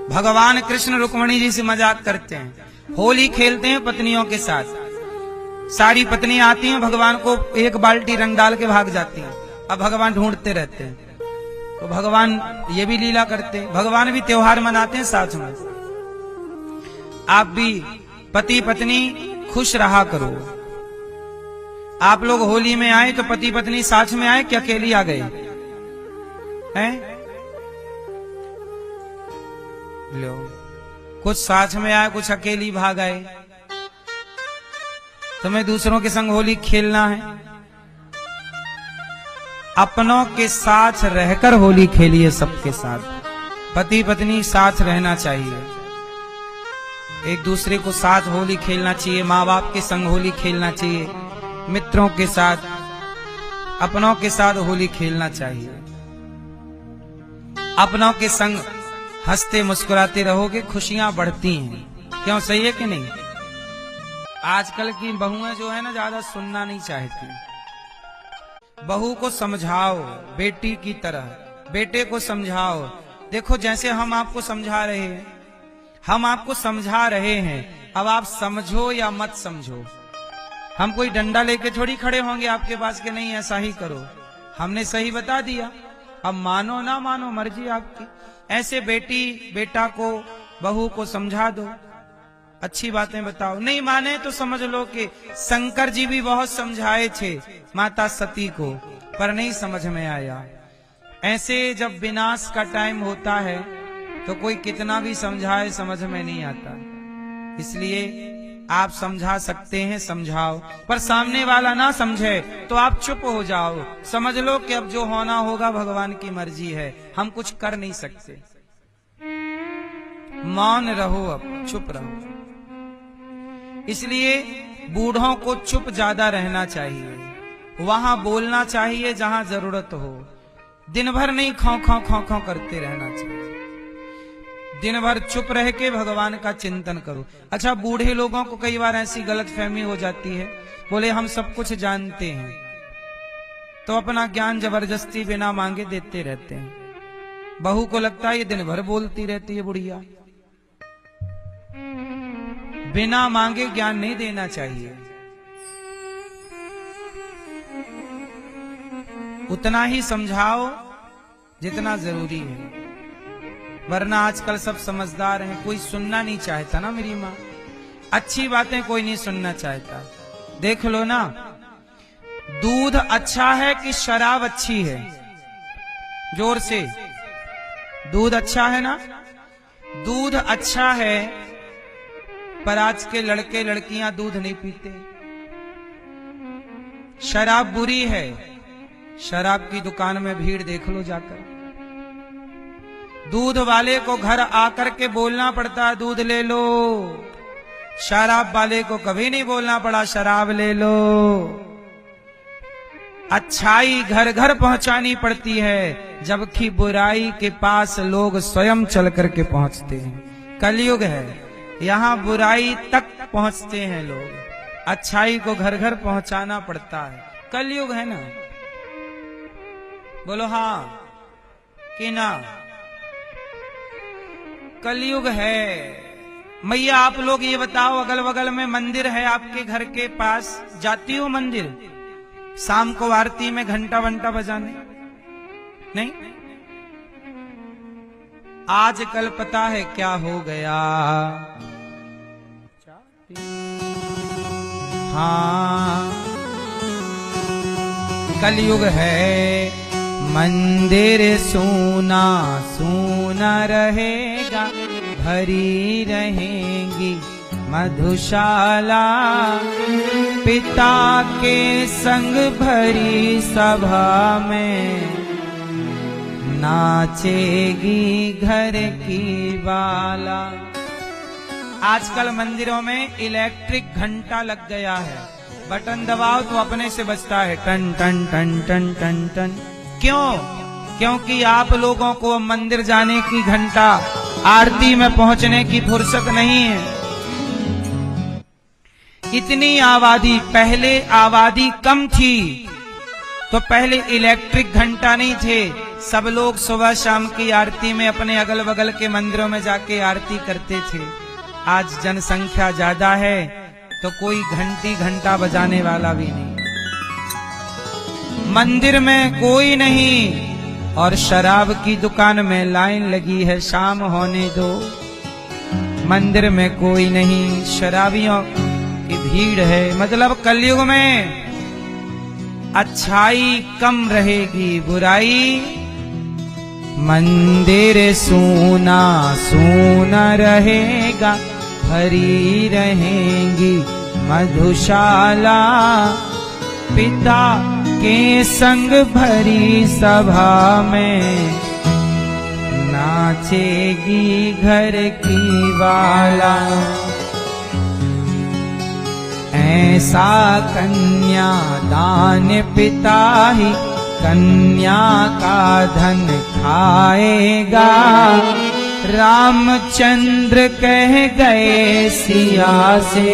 भगवान कृष्ण रुक्मणी जी से मजाक करते हैं, होली खेलते हैं पत्नियों के साथ। सारी पत्नियां आती हैं, भगवान को एक बाल्टी रंग डाल के भाग जाती हैं। अब भगवान ढूंढते रहते हैं, तो भगवान ये भी लीला करते हैं, भगवान भी त्योहार मनाते हैं साथ में। आप भी पति पत्नी खुश रहा करो। आप लोग होली में आए तो पति पत्नी साथ में आए कि अकेली आ गए हैं? लो, कुछ साथ में आए, कुछ अकेली भाग आए। तुम्हें दूसरों के संग होली खेलना है, अपनों के साथ रहकर होली खेलिए। सबके साथ पति पत्नी साथ रहना चाहिए, एक दूसरे को साथ होली खेलना चाहिए। माँ बाप के संग होली खेलना चाहिए, मित्रों के साथ, अपनों के साथ होली खेलना चाहिए। अपनों के संग हंसते मुस्कुराते रहोगे, खुशियां बढ़ती हैं। क्यों, सही है कि नहीं? आजकल की बहुएं जो है ना, ज्यादा सुनना नहीं चाहती। बहू को समझाओ बेटी की तरह, बेटे को समझाओ। देखो, जैसे हम आपको समझा रहे हैं, हम आपको समझा रहे हैं, अब आप समझो या मत समझो। हम कोई डंडा लेके थोड़ी खड़े होंगे आपके पास के नहीं ऐसा ही करो। हमने सही बता दिया, अब मानो ना मानो मर्जी आपकी। ऐसे बेटी बेटा को, बहू को समझा दो, अच्छी बातें बताओ। नहीं माने तो समझ लो कि शंकर जी भी बहुत समझाए थे माता सती को, पर नहीं समझ में आया। ऐसे जब विनाश का टाइम होता है तो कोई कितना भी समझाए समझ में नहीं आता। इसलिए आप समझा सकते हैं, समझाओ, पर सामने वाला ना समझे तो आप चुप हो जाओ। समझ लो कि अब जो होना होगा भगवान की मर्जी है, हम कुछ कर नहीं सकते। मौन रहो, अब चुप रहो। इसलिए बूढ़ों को चुप ज्यादा रहना चाहिए, वहां बोलना चाहिए जहां जरूरत हो। दिन भर नहीं खौ खौ खौ खौ करते रहना चाहिए। दिन भर चुप रह के भगवान का चिंतन करो। अच्छा, बूढ़े लोगों को कई बार ऐसी गलतफहमी हो जाती है, बोले हम सब कुछ जानते हैं, तो अपना ज्ञान जबरदस्ती बिना मांगे देते रहते हैं। बहू को लगता है ये दिन भर बोलती रहती है बुढ़िया। बिना मांगे ज्ञान नहीं देना चाहिए, उतना ही समझाओ जितना जरूरी है। वरना आजकल सब समझदार हैं, कोई सुनना नहीं चाहता ना। मेरी माँ, अच्छी बातें कोई नहीं सुनना चाहता। देख लो ना, दूध अच्छा है कि शराब अच्छी है? जोर से, दूध अच्छा है ना? दूध अच्छा है, पर आज के लड़के लड़कियां दूध नहीं पीते। शराब बुरी है, शराब की दुकान में भीड़ देख लो जाकर। दूध वाले को घर आकर के बोलना पड़ता है दूध ले लो, शराब वाले को कभी नहीं बोलना पड़ा शराब ले लो। अच्छाई घर घर पहुंचानी पड़ती है, जबकि बुराई के पास लोग स्वयं चल करके पहुंचते हैं। कलयुग है, यहाँ बुराई तक पहुंचते हैं लोग, अच्छाई को घर घर पहुंचाना पड़ता है। कलयुग है ना? बोलो हाँ कि ना? कलयुग है। मैया, आप लोग ये बताओ, अगल बगल में मंदिर है आपके घर के पास, जाती हो मंदिर शाम को आरती में घंटा वंटा बजाने? नहीं? आजकल पता है क्या हो गया? हाँ, कलयुग है, मंदिर सूना सूना रहेगा, भरी रहेंगी मधुशाला। पिता के संग भरी सभा में नाचेगी घर की बाला। आजकल मंदिरों में इलेक्ट्रिक घंटा लग गया है, बटन दबाओ तो अपने से बजता है टन टन टन टन टन टन। क्यों? क्योंकि आप लोगों को मंदिर जाने की घंटा, आरती में पहुंचने की फुर्सत नहीं है। इतनी आबादी, पहले आबादी कम थी तो पहले इलेक्ट्रिक घंटा नहीं थे, सब लोग सुबह शाम की आरती में अपने अगल बगल के मंदिरों में जाके आरती करते थे। आज जनसंख्या ज्यादा है तो कोई घंटी घंटा बजाने वाला भी नहीं, मंदिर में कोई नहीं, और शराब की दुकान में लाइन लगी है, शाम होने दो। मंदिर में कोई नहीं, शराबियों की भीड़ है। मतलब कलयुग में अच्छाई कम रहेगी, बुराई। मंदिर सूना सूना रहेगा, भरी रहेंगी मधुशाला। पिता के संग भरी सभा में नाचेगी घर की बाला। ऐसा कन्या दान पिता ही कन्या का धन खाएगा। रामचंद्र कह गए सिया से,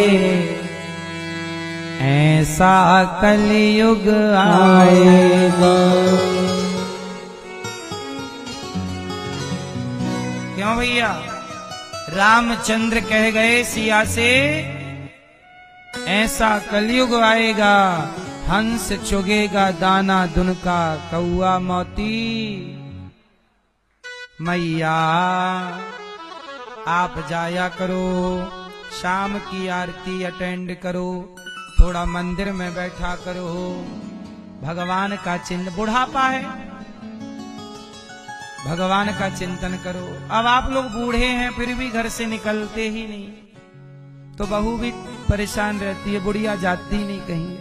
ऐसा कलयुग आएगा। क्यों भैया? रामचंद्र कह गए सिया से, ऐसा कलयुग आएगा। हंस चुगेगा दाना दुन का, कौआ मोती। मैया आप जाया करो, शाम की आरती अटेंड करो, थोड़ा मंदिर में बैठा करो, भगवान का चिंतन। बुढ़ापा है, भगवान का चिंतन करो। अब आप लोग बूढ़े हैं फिर भी घर से निकलते ही नहीं, तो बहू भी परेशान रहती है, बुढ़िया जाती नहीं कहीं।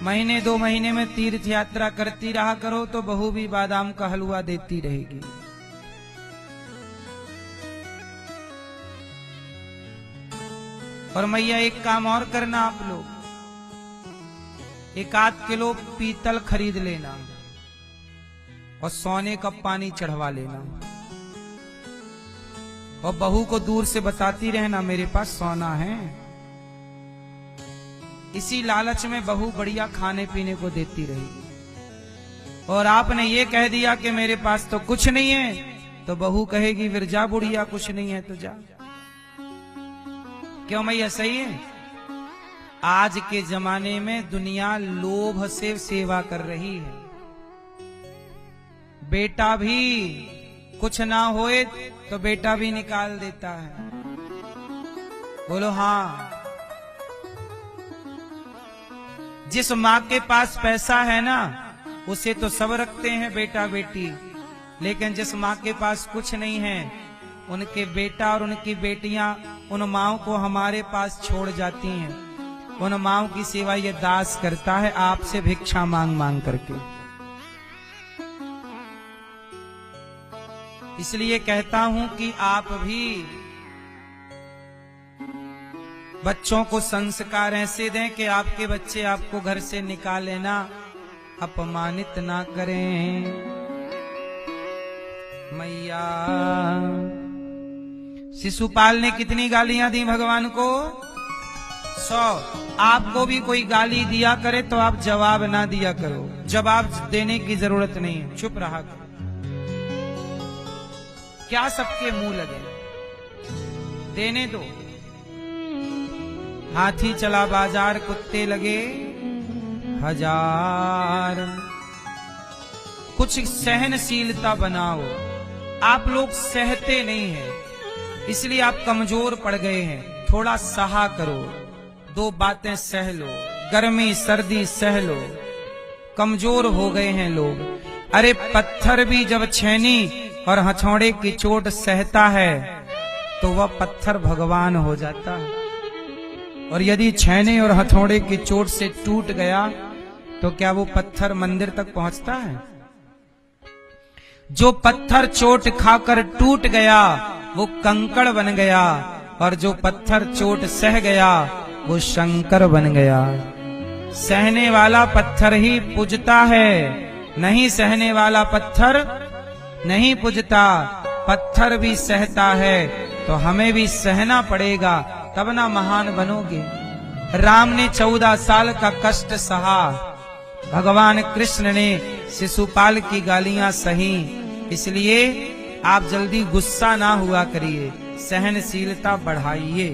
महीने 2 महीने में तीर्थ यात्रा करती रहा करो तो बहू भी बादाम का हलवा देती रहेगी। और मैया एक काम और करना, आप लोग 1-8 किलो पीतल खरीद लेना और सोने का पानी चढ़वा लेना, और बहू को दूर से बताती रहना मेरे पास सोना है। इसी लालच में बहू बढ़िया खाने पीने को देती रहेगी। और आपने ये कह दिया कि मेरे पास तो कुछ नहीं है, तो बहू कहेगी फिर जा बुढ़िया, कुछ नहीं है तो जा। क्यों मैया? सही है। आज के जमाने में दुनिया लोभ से सेवा कर रही है। बेटा भी कुछ ना होए तो बेटा भी निकाल देता है। बोलो हाँ। जिस माँ के पास पैसा है ना, उसे तो सब रखते हैं बेटा बेटी, लेकिन जिस माँ के पास कुछ नहीं है, उनके बेटा और उनकी बेटियां उन माँओं को हमारे पास छोड़ जाती हैं। उन माँओं की सेवा ये दास करता है आपसे भिक्षा मांग मांग करके। इसलिए कहता हूं कि आप भी बच्चों को संस्कार ऐसे दें कि आपके बच्चे आपको घर से निकाले ना, अपमानित ना करें। मैया शिशुपाल ने कितनी गालियां दी भगवान को? 100। आपको भी कोई गाली दिया करे तो आप जवाब ना दिया करो, जवाब देने की जरूरत नहीं है, चुप रहा करो। क्या सबके मुंह लगे? देने दो। हाथी चला बाजार, कुत्ते लगे हजार। कुछ सहनशीलता बनाओ। आप लोग सहते नहीं हैं, इसलिए आप कमजोर पड़ गए हैं। थोड़ा सहा करो, 2 बातें सह लो, गर्मी सर्दी सह लो। कमजोर हो गए हैं लोग। अरे पत्थर भी जब छेनी और हथौड़े की चोट सहता है तो वह पत्थर भगवान हो जाता है। और यदि छेने और हथौड़े की चोट से टूट गया तो क्या वो पत्थर मंदिर तक पहुंचता है? जो पत्थर चोट खाकर टूट गया वो कंकड़ बन गया, और जो पत्थर चोट सह गया वो शंकर बन गया। सहने वाला पत्थर ही पूजता है, नहीं सहने वाला पत्थर नहीं पूजता। पत्थर भी सहता है तो हमें भी सहना पड़ेगा, तब ना महान बनोगे। राम ने 14 साल का कष्ट सहा, भगवान कृष्ण ने शिशुपाल की गालियां सही, इसलिए आप जल्दी गुस्सा ना हुआ करिए, सहनशीलता बढ़ाइए।